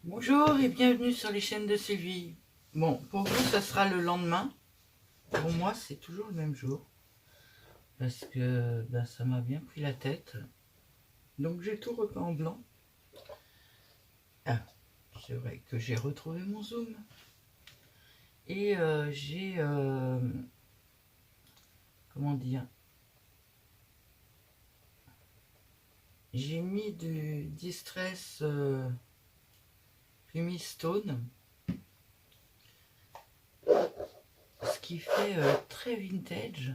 Bonjour et bienvenue sur les chaînes de Sylvie. Bon, pour vous, ça sera le lendemain. Pour moi, c'est toujours le même jour. Parce que ça m'a bien pris la tête. Donc j'ai tout repeint en blanc. Ah, c'est vrai que j'ai retrouvé mon zoom. Et j'ai... comment dire? J'ai mis du Distress Pumice Stone. Ce qui fait très vintage.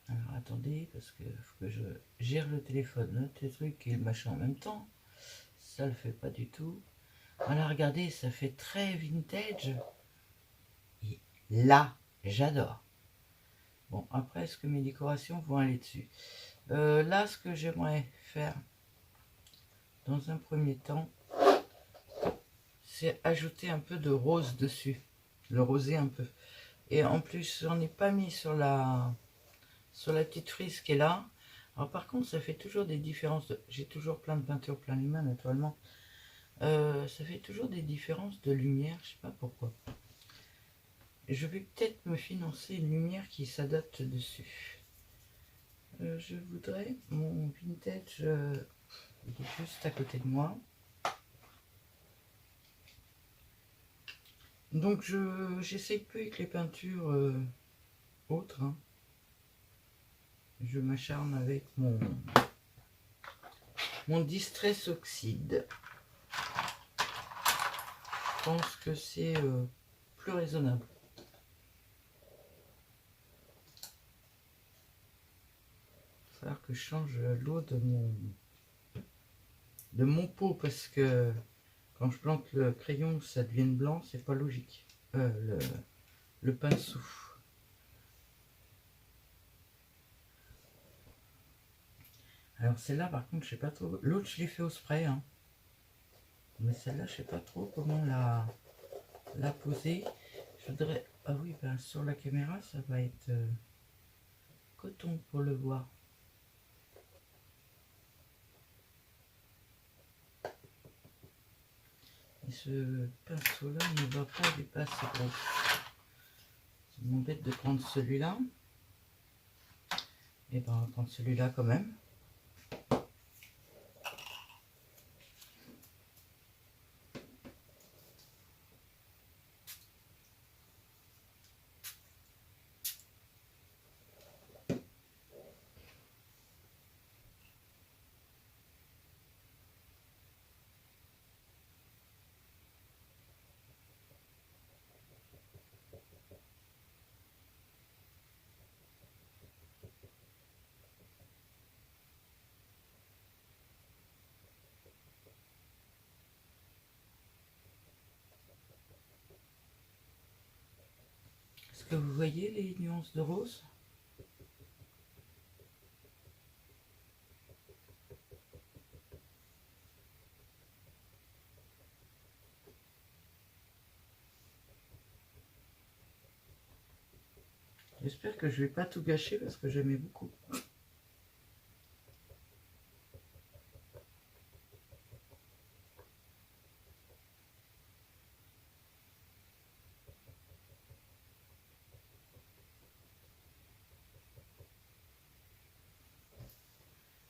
Alors attendez, parce que faut que je gère le téléphone, tes trucs et le machin en même temps. Ça le fait pas du tout. Voilà, regardez, ça fait très vintage. Et là, j'adore. Bon, après, est-ce que mes décorations vont aller dessus? Là, ce que j'aimerais faire, dans un premier temps, c'est ajouter un peu de rose dessus. Le rosé un peu. Et en plus, j'en ai pas mis sur la petite frise qui est là. Alors par contre, ça fait toujours des différences. J'ai toujours plein de peintures plein les mains, naturellement. Ça fait toujours des différences de lumière, je sais pas pourquoi. Je vais peut-être me financer une lumière qui s'adapte dessus. Je voudrais mon vintage, il est juste à côté de moi. Donc j'essaye peu avec les peintures autres. Hein. Je m'acharne avec mon Distress Oxide. Je pense que c'est plus raisonnable. Il va falloir que je change l'eau de mon pot parce que quand je plante le crayon ça devient blanc, c'est pas logique. Le pinceau. Alors celle-là par contre je sais pas trop. L'autre je l'ai fait au spray. Hein. Mais celle-là je sais pas trop comment la poser. Je voudrais. Ah oui, ben, sur la caméra ça va être coton pour le voir. Et ce pinceau-là ne va pas dépasser. Bon. Ça m'embête de prendre celui-là. Et ben on va prendre celui-là quand même. Est-ce que vous voyez les nuances de rose? J'espère que je vais pas tout gâcher parce que j'aimais beaucoup.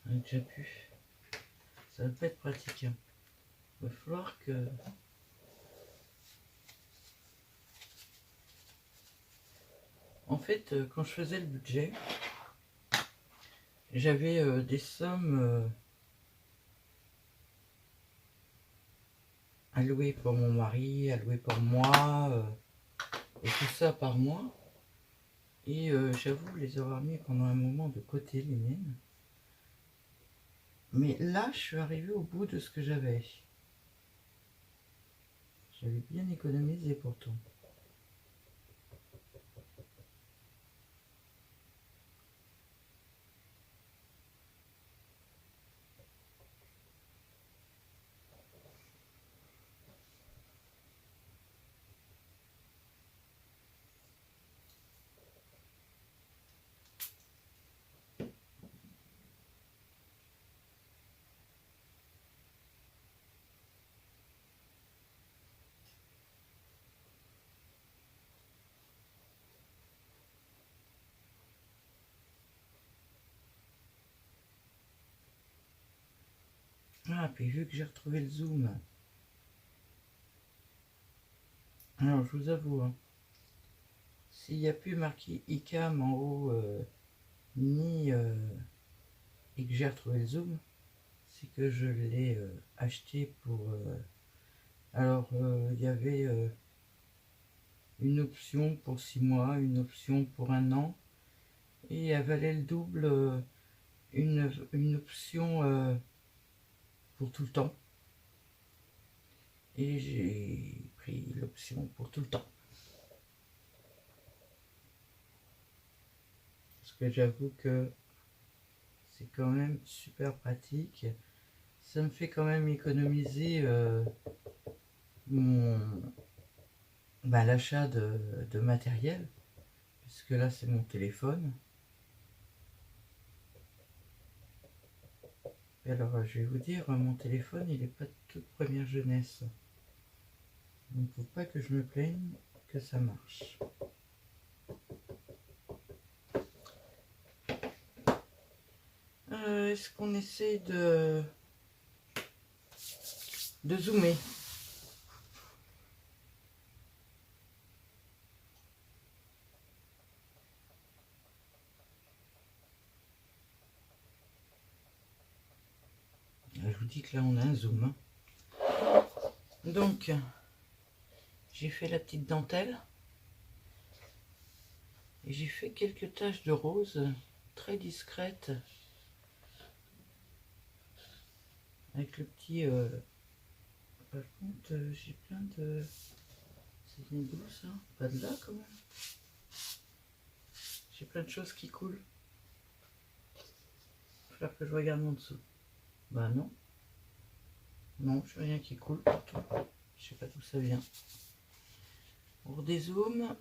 On a déjà pu. Ça va pas être pratique. Hein. Il va falloir que... En fait, quand je faisais le budget, j'avais des sommes allouées pour mon mari, allouées pour moi, et tout ça par mois. Et j'avoue les avoir mis pendant un moment de côté, les miennes. Mais là, je suis arrivée au bout de ce que j'avais. J'avais bien économisé pourtant. Ah, puis vu que j'ai retrouvé le zoom. Alors, je vous avoue, hein, s'il n'y a plus marqué ICAM en haut, ni et que j'ai retrouvé le zoom, c'est que je l'ai acheté pour... alors, il y avait une option pour 6 mois, une option pour 1 an, et elle valait le double, une option pour tout le temps. Et j'ai pris l'option pour tout le temps. Parce que j'avoue que c'est quand même super pratique. Ça me fait quand même économiser l'achat de matériel. Puisque là c'est mon téléphone. Et alors je vais vous dire, mon téléphone il n'est pas de toute première jeunesse. Donc faut pas que je me plaigne que ça marche. Est-ce qu'on essaie de zoomer? Je vous dis que là on a un zoom. Donc j'ai fait la petite dentelle et j'ai fait quelques taches de rose très discrètes avec le petit par contre j'ai plein de... C'est une boule ça? Pas de là quand même. J'ai plein de choses qui coulent. Il va falloir que je regarde en dessous. Bah non. Non, je n'ai rien qui coule partout. Je sais pas d'où ça vient. On redézoome.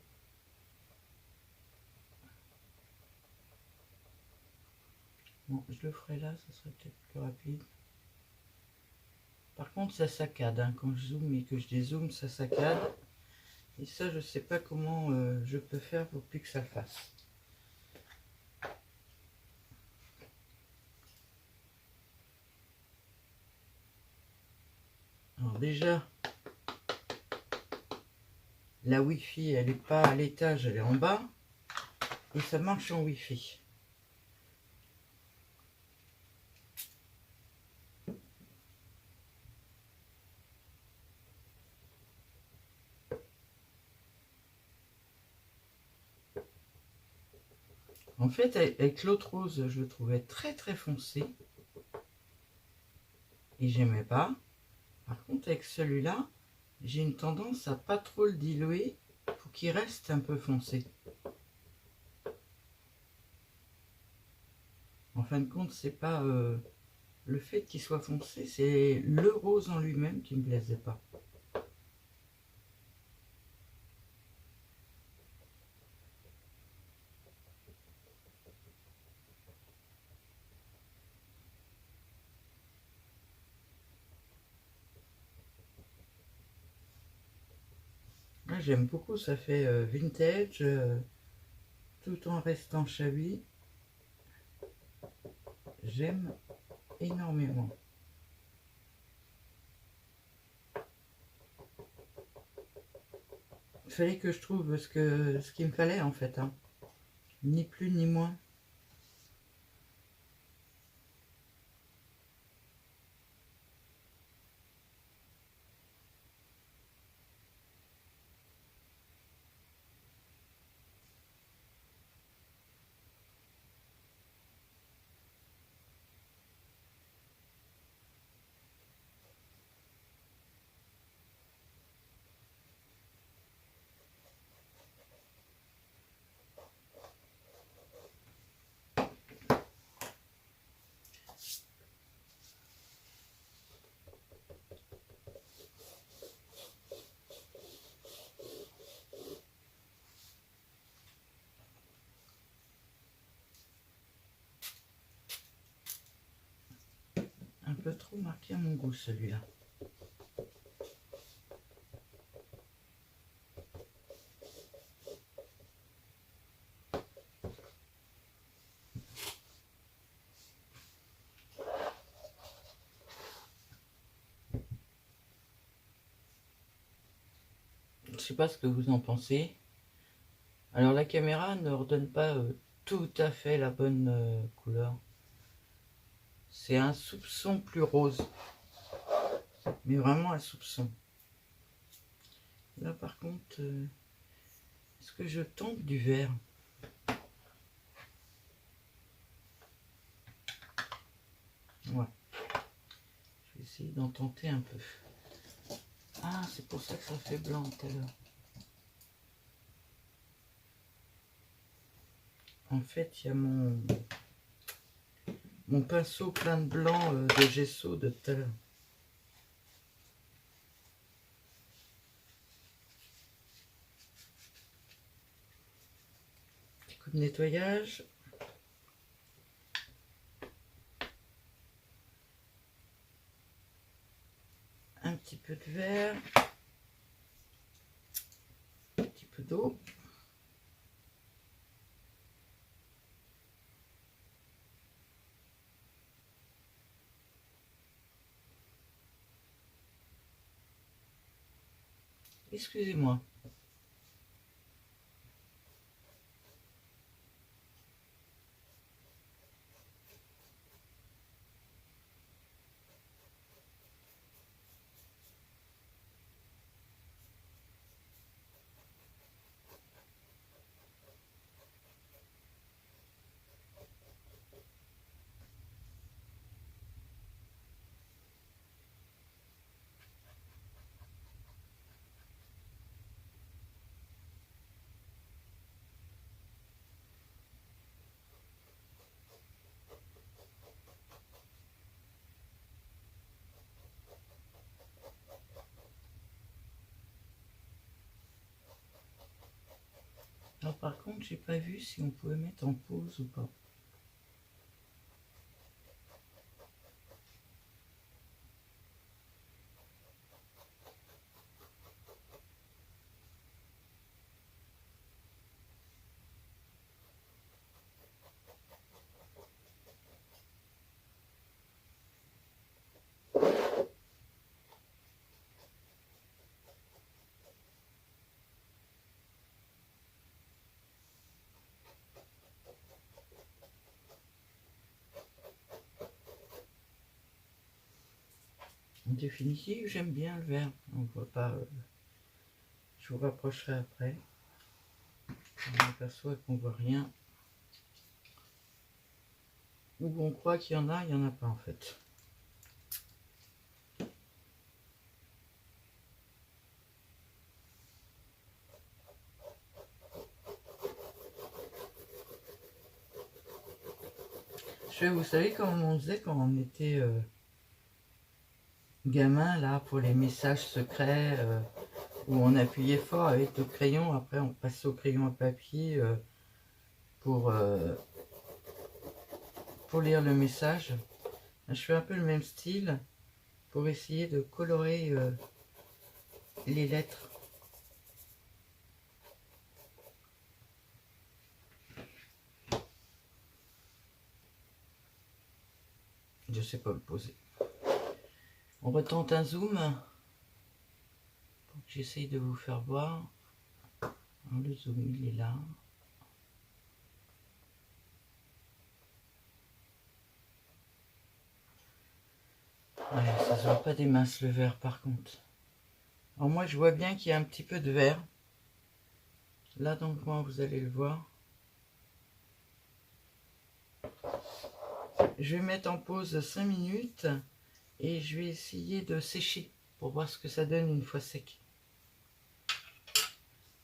Bon, je le ferai là, ça serait peut-être plus rapide. Par contre, ça saccade. Hein. Quand je zoome et que je dézoome, ça saccade. Et ça, je sais pas comment je peux faire pour plus que ça le fasse. Alors déjà, la Wi-Fi, elle n'est pas à l'étage, elle est en bas. Et ça marche en Wi-Fi. En fait, avec l'autre rose, je le trouvais très très foncé. Et j'aimais pas. Par contre, avec celui-là, j'ai une tendance à pas trop le diluer pour qu'il reste un peu foncé. En fin de compte, c'est pas le fait qu'il soit foncé, c'est le rose en lui-même qui me plaisait pas. J'aime beaucoup, ça fait vintage, tout en restant chablis. J'aime énormément. Il fallait que je trouve ce qu'il me fallait en fait, hein. Ni plus ni moins. Un peu trop marqué à mon goût celui-là. Je sais pas ce que vous en pensez. Alors la caméra ne redonne pas tout à fait la bonne couleur. C'est un soupçon plus rose. Mais vraiment un soupçon. Là par contre, est-ce que je tente du vert? Ouais. Je vais essayer d'en tenter un peu. Ah, c'est pour ça que ça fait blanc tout à l'heure. En fait, il y a mon pinceau plein de blanc de gesso de tout à l'heure. Petit coup de nettoyage. Un petit peu de vert. Un petit peu d'eau. Excusez-moi. Alors par contre, j'ai pas vu si on pouvait mettre en pause ou pas. En définitive, j'aime bien le vert. On voit pas. Je vous rapprocherai après. On aperçoit qu'on voit rien. Où on croit qu'il y en a, il n'y en a pas en fait. Vous savez comment on faisait quand on était gamin là pour les messages secrets où on appuyait fort avec le crayon, après on passait au crayon à papier pour lire le message. Je fais un peu le même style pour essayer de colorer les lettres. Je sais pas le poser. On retente un zoom pour que j'essaye de vous faire voir. Alors, le zoom il est là. Ouais, ça se voit pas des masses le vert par contre. Alors moi je vois bien qu'il y a un petit peu de vert. Là donc moi vous allez le voir. Je vais mettre en pause 5 minutes et je vais essayer de sécher pour voir ce que ça donne une fois sec.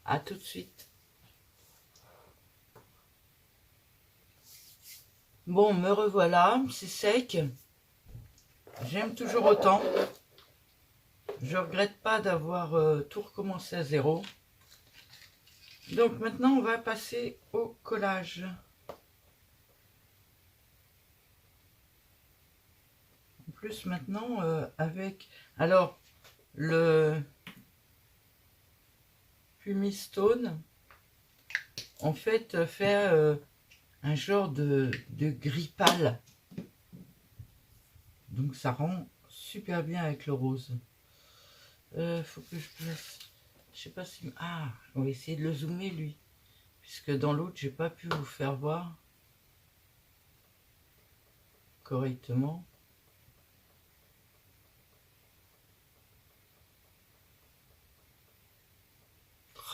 A tout de suite. Bon, me revoilà, c'est sec. J'aime toujours autant. Je regrette pas d'avoir tout recommencé à zéro. Donc maintenant on va passer au collage. En plus maintenant avec alors le Pumistone en fait fait un genre de gris pâle. Donc ça rend super bien avec le rose. Faut que je place. Je sais pas si... Ah, on va essayer de le zoomer, lui. Puisque dans l'autre, j'ai pas pu vous faire voir correctement.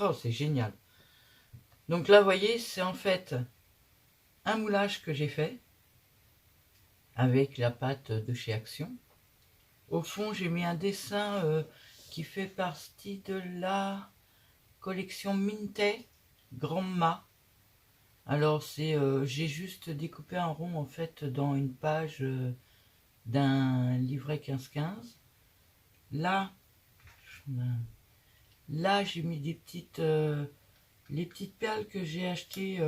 Oh, c'est génial. Donc là, vous voyez, c'est en fait un moulage que j'ai fait avec la pâte de chez Action. Au fond, j'ai mis un dessin qui fait partie de la collection Minté Grandma. Alors, j'ai juste découpé un rond en fait dans une page d'un livret 15-15. Là, j'ai mis des petites, les petites perles que j'ai achetées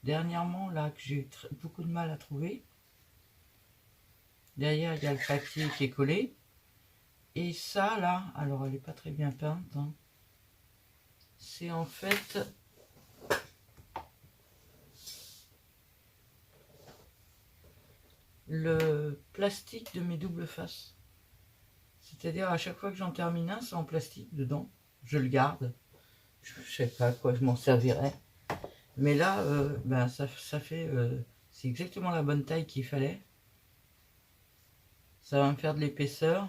dernièrement, là, que j'ai eu beaucoup de mal à trouver. Derrière, il y a le papier qui est collé. Et ça, là, alors elle n'est pas très bien peinte. Hein. C'est en fait le plastique de mes doubles faces. C'est-à-dire, à chaque fois que j'en termine un, c'est en plastique dedans. Je le garde. Je ne sais pas à quoi je m'en servirais. Mais là, ben, ça fait... c'est exactement la bonne taille qu'il fallait. Ça va me faire de l'épaisseur.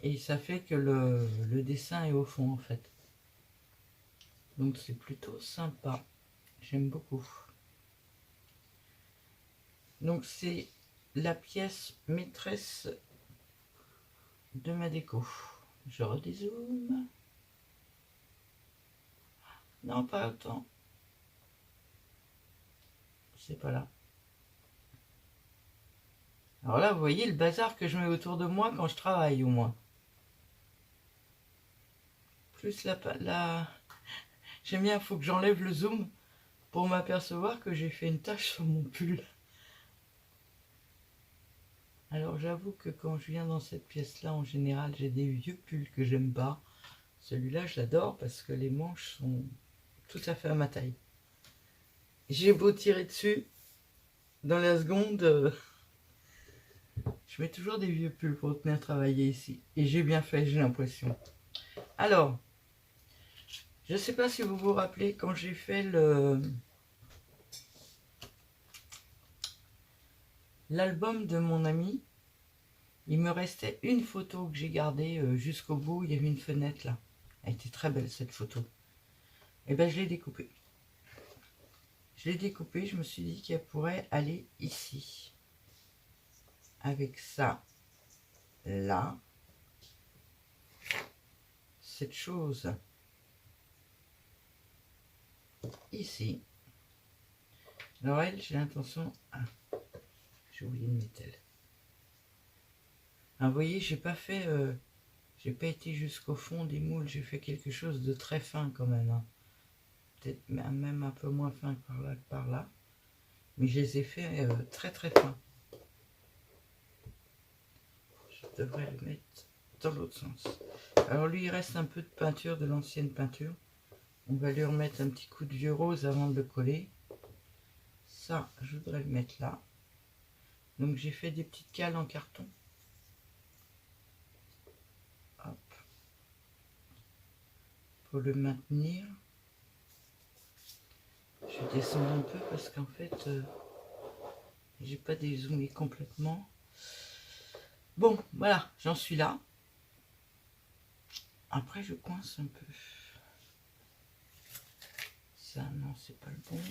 Et ça fait que le dessin est au fond, en fait. Donc c'est plutôt sympa. J'aime beaucoup. Donc c'est la pièce maîtresse de ma déco. Je redézoome. Non, pas autant. C'est pas là. Alors là, vous voyez le bazar que je mets autour de moi quand je travaille, au moins. Plus J'aime bien, il faut que j'enlève le zoom pour m'apercevoir que j'ai fait une tache sur mon pull. Alors j'avoue que quand je viens dans cette pièce-là, en général, j'ai des vieux pulls que j'aime pas. Celui-là, je l'adore parce que les manches sont tout à fait à ma taille. J'ai beau tirer dessus, dans la seconde, je mets toujours des vieux pulls pour venir travailler ici. Et j'ai bien fait, j'ai l'impression. Alors, je ne sais pas si vous vous rappelez, quand j'ai fait l'album de mon ami, il me restait une photo que j'ai gardée jusqu'au bout. Il y avait une fenêtre là. Elle était très belle cette photo. Et bien je l'ai découpée. Je l'ai découpée, je me suis dit qu'elle pourrait aller ici. Avec ça, là. Cette chose ici. Alors elle, j'ai l'intention... Ah, j'ai oublié de mettre elle. Ah, vous voyez, j'ai pas fait... j'ai pas été jusqu'au fond des moules. J'ai fait quelque chose de très fin quand même. Hein. Peut-être même un peu moins fin par là que par là. Mais je les ai fait très très fins. Je devrais le mettre dans l'autre sens. Alors lui, il reste un peu de peinture, de l'ancienne peinture. On va lui remettre un petit coup de vieux rose avant de le coller. Ça, je voudrais le mettre là. Donc j'ai fait des petites cales en carton. Hop. Pour le maintenir. Je descends un peu parce qu'en fait, j'ai pas dézoomé complètement. Bon, voilà, j'en suis là. Après, je coince un peu. Ça, non, c'est pas le bon.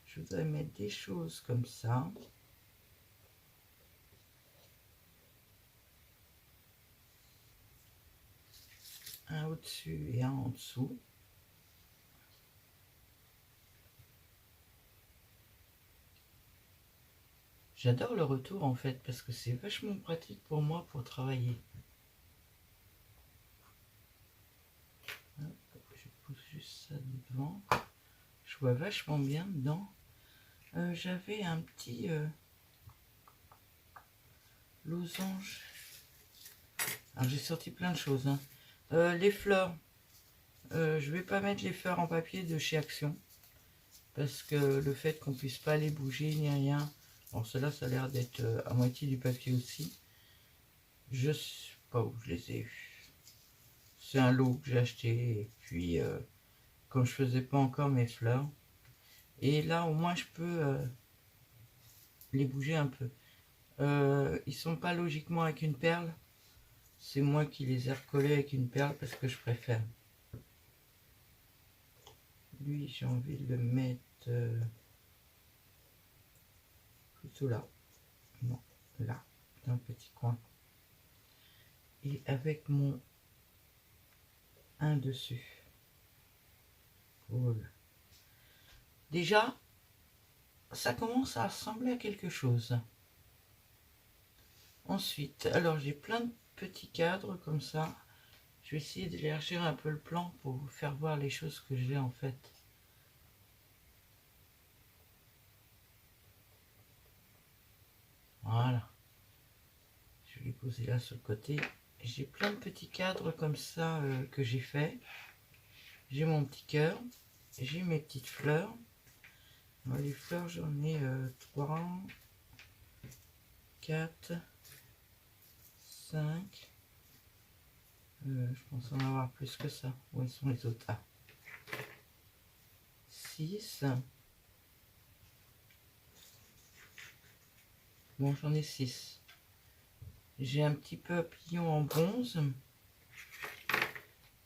Je voudrais mettre des choses comme ça. Un au-dessus et un en dessous. J'adore le retour en fait parce que c'est vachement pratique pour moi pour travailler. Hop, je pousse juste ça devant. Je vois vachement bien dedans. J'avais un petit losange. Alors j'ai sorti plein de choses. Hein. Les fleurs. Je vais pas mettre les fleurs en papier de chez Action. Parce que le fait qu'on puisse pas les bouger ni rien. Bon, cela ça a l'air d'être à moitié du papier aussi. Je sais pas où je les ai eus. C'est un lot que j'ai acheté. Et puis, comme je faisais pas encore mes fleurs. Et là, au moins, je peux les bouger un peu. Ils sont pas logiquement avec une perle. C'est moi qui les ai recollés avec une perle parce que je préfère. Lui, j'ai envie de le mettre plutôt là. Non, là, dans le petit coin. Et avec mon 1 dessus. Cool. Déjà, ça commence à ressembler à quelque chose. Ensuite, alors j'ai plein de petits cadres comme ça. Je vais essayer d'élargir un peu le plan pour vous faire voir les choses que j'ai en fait. Voilà. Je vais les poser là sur le côté. J'ai plein de petits cadres comme ça que j'ai fait. J'ai mon petit cœur. J'ai mes petites fleurs. Alors, les fleurs, j'en ai 3, 4, 5. Je pense en avoir plus que ça. Où sont les autres? Ah. 6. Bon, j'en ai 6. J'ai un petit papillon en bronze.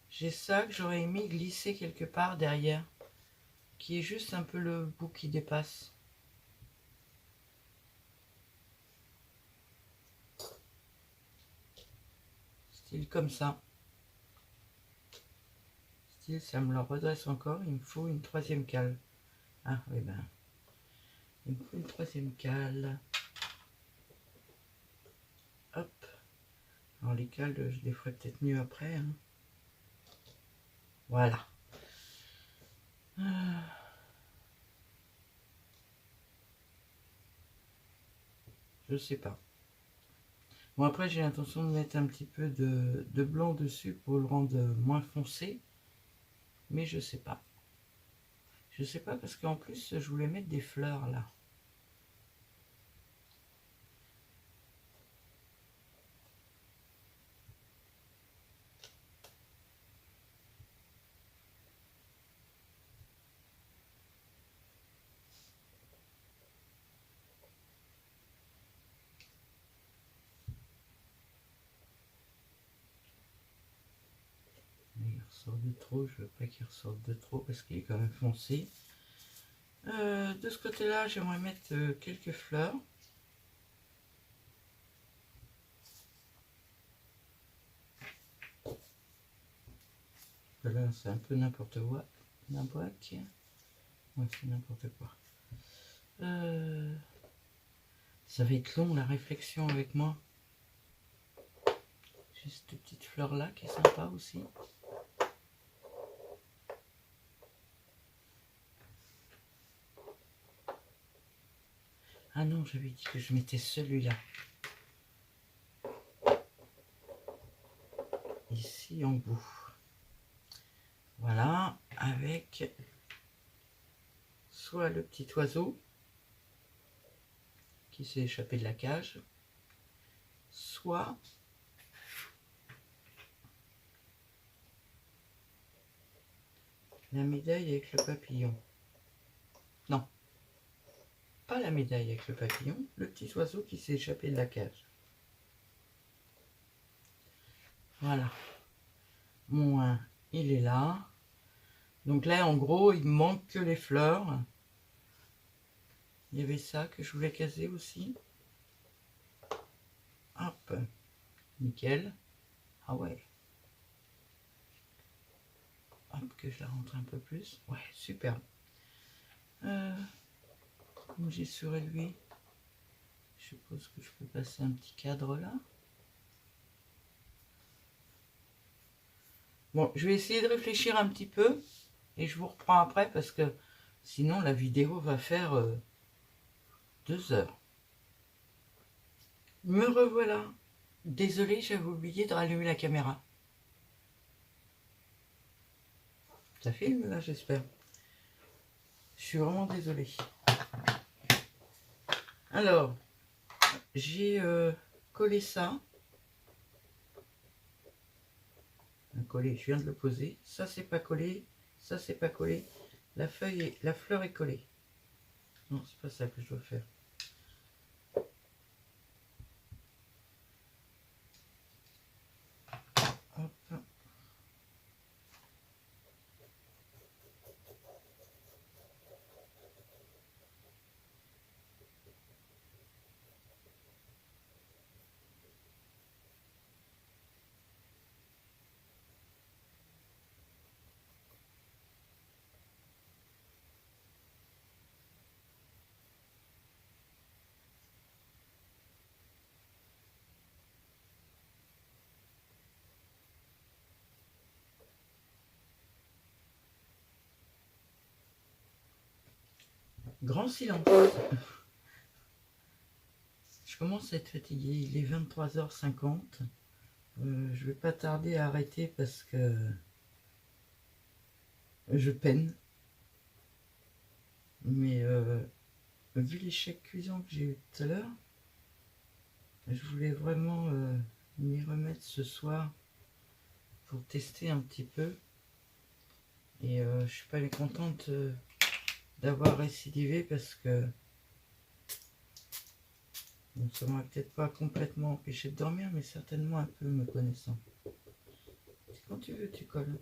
J'ai ça que j'aurais aimé glisser quelque part derrière. Qui est juste un peu le bout qui dépasse. Style comme ça. Style, ça me le redresse encore. Il me faut une 3e cale. Ah oui ben. Il me faut une 3e cale. Hop. Alors les cales, je les ferai peut-être mieux après. Hein. Voilà. Je sais pas. Bon après j'ai l'intention de mettre un petit peu de blanc dessus pour le rendre moins foncé. Mais je sais pas. Je sais pas parce qu'en plus je voulais mettre des fleurs là. Mais il ressort de trop, je veux pas qu'il ressorte de trop parce qu'il est quand même foncé. De ce côté là j'aimerais mettre quelques fleurs. Là c'est un peu n'importe quoi. Ouais, c'est n'importe quoi. Ça va être long la réflexion avec moi. J'ai cette petite fleur là qui est sympa aussi. Ah non, j'avais dit que je mettais celui-là. Ici en bout. Voilà, avec soit le petit oiseau qui s'est échappé de la cage, soit la médaille avec le papillon. Non, pas la médaille avec le papillon, le petit oiseau qui s'est échappé de la cage. Voilà. Mon 1, il est là. Donc là, en gros, il me manque que les fleurs. Il y avait ça que je voulais caser aussi. Hop, nickel. Ah ouais. Hop, que je la rentre un peu plus. Ouais, super. Comme j'ai sur lui, je suppose que je peux passer un petit cadre là. Bon, je vais essayer de réfléchir un petit peu et je vous reprends après parce que sinon la vidéo va faire 2 heures. Me revoilà. Désolée, j'avais oublié de rallumer la caméra. Ça filme là, j'espère. Je suis vraiment désolée. Alors, j'ai collé ça. à coller. Je viens de le poser. Ça, c'est pas collé. Ça, c'est pas collé. La fleur est collée. Non, c'est pas ça que je dois faire. Hop. Grand silence. Je commence à être fatiguée. Il est 23h50. Je vais pas tarder à arrêter parce que je peine. Mais vu l'échec cuisant que j'ai eu tout à l'heure, je voulais vraiment m'y remettre ce soir pour tester un petit peu. Et je suis pas contente d'avoir récidivé parce que bon, ça m'a peut-être pas complètement empêché de dormir, mais certainement un peu me connaissant. Quand tu veux, tu colles.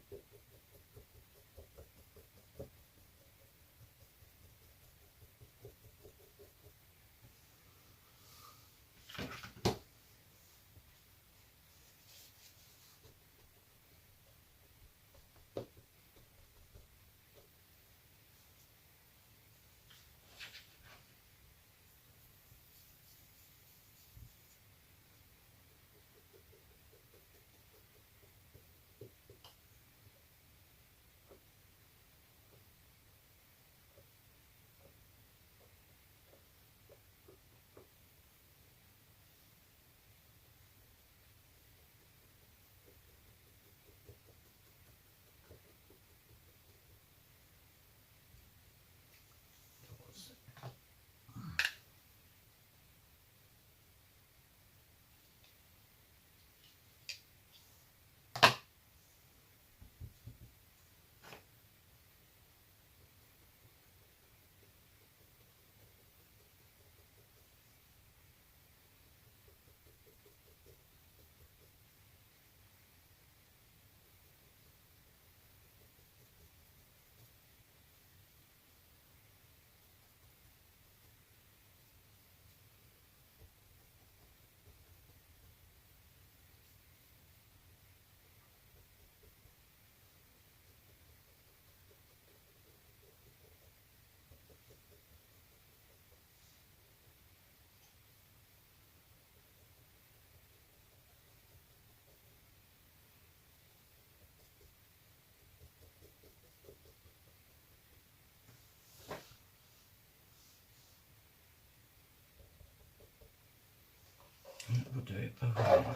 Vous devez pas voir.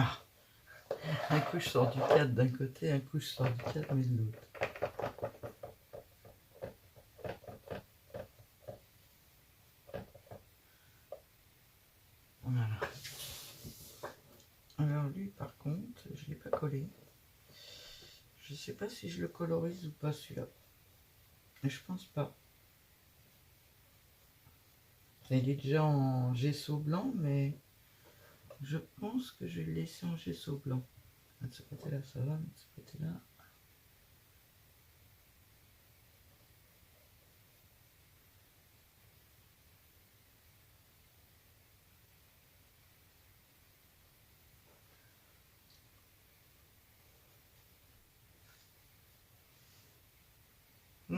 Ah, un coup je sors du cadre d'un côté, un coup je sors du cadre mais de l'autre. Voilà. Alors lui par contre, je ne l'ai pas collé. Je sais pas si je le colorise ou pas celui-là. Je pense pas. Il est déjà en gesso blanc, mais je pense que je vais le laisser en gesso blanc. De ce côté-là, ça va, mais de ce côté-là.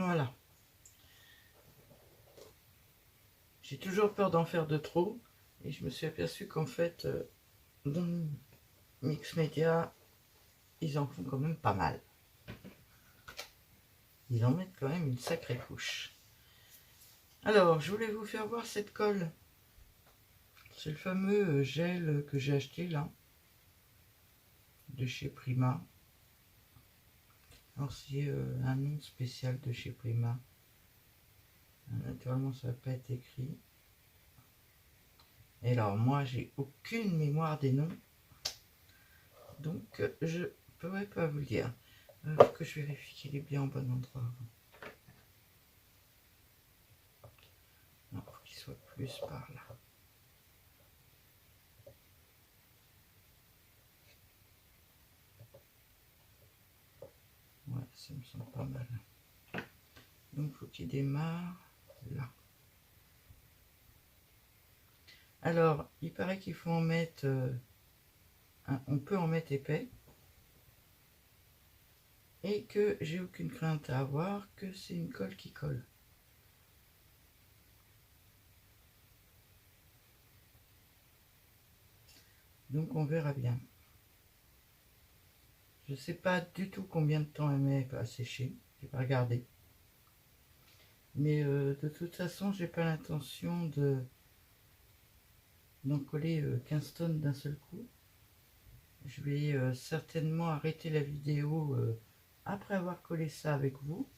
Voilà. J'ai toujours peur d'en faire de trop. Et je me suis aperçu qu'en fait, dans Mix Media, ils en font quand même pas mal. Ils en mettent quand même une sacrée couche. Alors, je voulais vous faire voir cette colle. C'est le fameux gel que j'ai acheté là, de chez Prima. Alors, c'est un nom spécial de chez Prima. Naturellement, ça n'a pas été écrit. Et alors, moi, j'ai aucune mémoire des noms. Donc, je ne pourrais pas vous le dire. Il faut que je vérifie qu'il est bien au bon endroit. Non, il faut qu'il soit plus par là. Ouais, ça me semble pas mal. Donc, il faut qu'il démarre là. Alors, il paraît qu'il faut en mettre... on peut en mettre épais. Et que j'ai aucune crainte à avoir, que c'est une colle qui colle. Donc, on verra bien. Je ne sais pas du tout combien de temps elle met à sécher. Je n'ai pas regardé. Mais de toute façon, j'ai pas l'intention d'en coller 15 tonnes d'un seul coup. Je vais certainement arrêter la vidéo après avoir collé ça avec vous.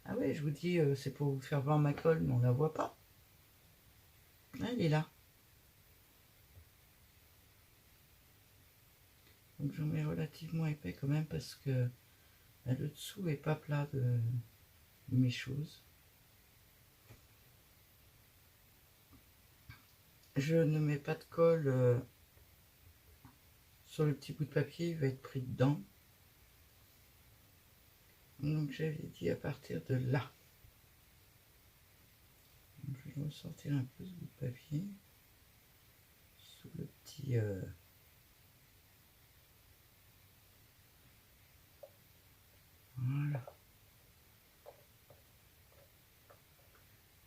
Ah ouais, je vous dis, c'est pour vous faire voir ma colle, mais on la voit pas. Elle est là. Donc j'en mets relativement épais quand même parce que le dessous est pas plat de mes choses. Je ne mets pas de colle sur le petit bout de papier, il va être pris dedans. Donc j'avais dit à partir de là. Donc, je vais ressortir un peu ce bout de papier sous le petit... Voilà.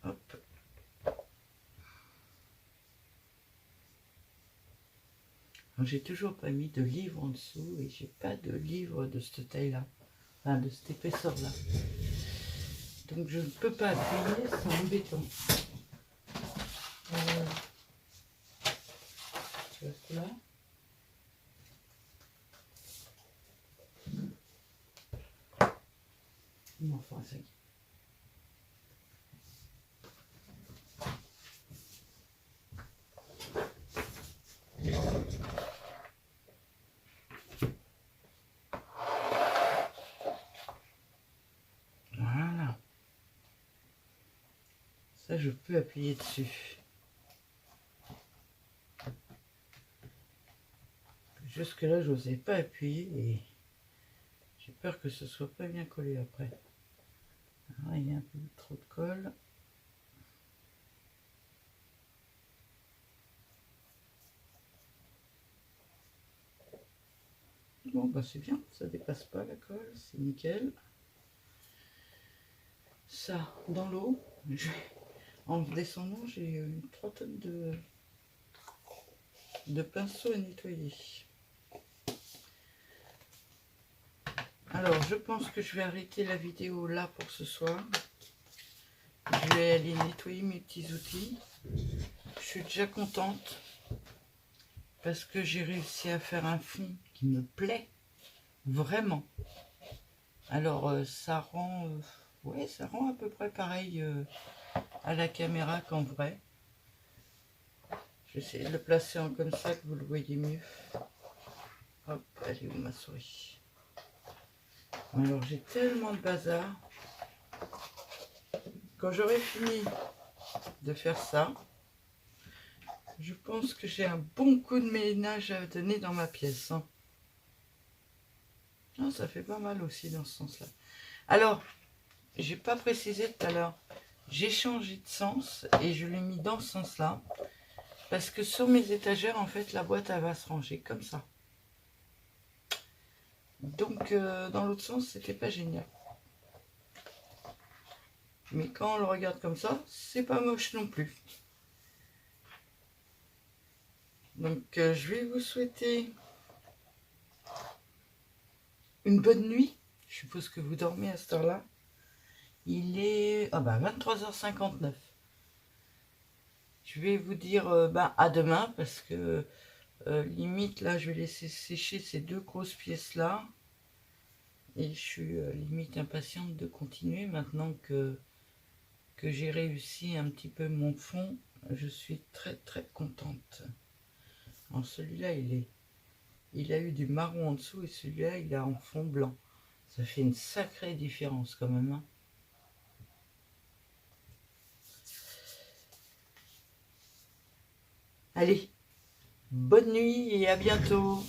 Hop. J'ai toujours pas mis de livre en dessous et j'ai pas de livre de cette taille-là, enfin de cette épaisseur-là. Donc je ne peux pas appuyer, c'est embêtant. Tu restes là. Non, enfin, ça y est. Voilà. Ça, je peux appuyer dessus. Jusque là, je n'osais pas appuyer et j'ai peur que ce soit pas bien collé après. Alors, il y a un peu trop de colle. Bon, bah c'est bien, ça dépasse pas la colle, c'est nickel. Ça, dans l'eau, en descendant, j'ai 3 tonnes de pinceaux à nettoyer. Alors, je pense que je vais arrêter la vidéo là pour ce soir. Je vais aller nettoyer mes petits outils. Je suis déjà contente parce que j'ai réussi à faire un fond qui me plaît vraiment. Alors, ça rend, ouais, ça rend à peu près pareil à la caméra qu'en vrai. Je vais essayer de le placer en comme ça que vous le voyez mieux. Hop, elle est où ma souris? Alors j'ai tellement de bazar. Quand j'aurai fini de faire ça, je pense que j'ai un bon coup de ménage à donner dans ma pièce. Hein. Ah, ça fait pas mal aussi dans ce sens-là. Alors, j'ai pas précisé tout à l'heure. J'ai changé de sens et je l'ai mis dans ce sens-là. Parce que sur mes étagères, en fait, la boîte, elle va se ranger comme ça. Donc, dans l'autre sens, c'était pas génial. Mais quand on le regarde comme ça, c'est pas moche non plus. Donc je vais vous souhaiter une bonne nuit. Je suppose que vous dormez à cette heure-là. Il est 23h59. Je vais vous dire à demain parce que limite là je vais laisser sécher ces deux grosses pièces là. Et je suis limite impatiente de continuer maintenant que j'ai réussi un petit peu mon fond. Je suis très très contente. Alors celui-là il a eu du marron en dessous et celui-là il a en fond blanc. Ça fait une sacrée différence quand même. Hein. Allez, bonne nuit et à bientôt.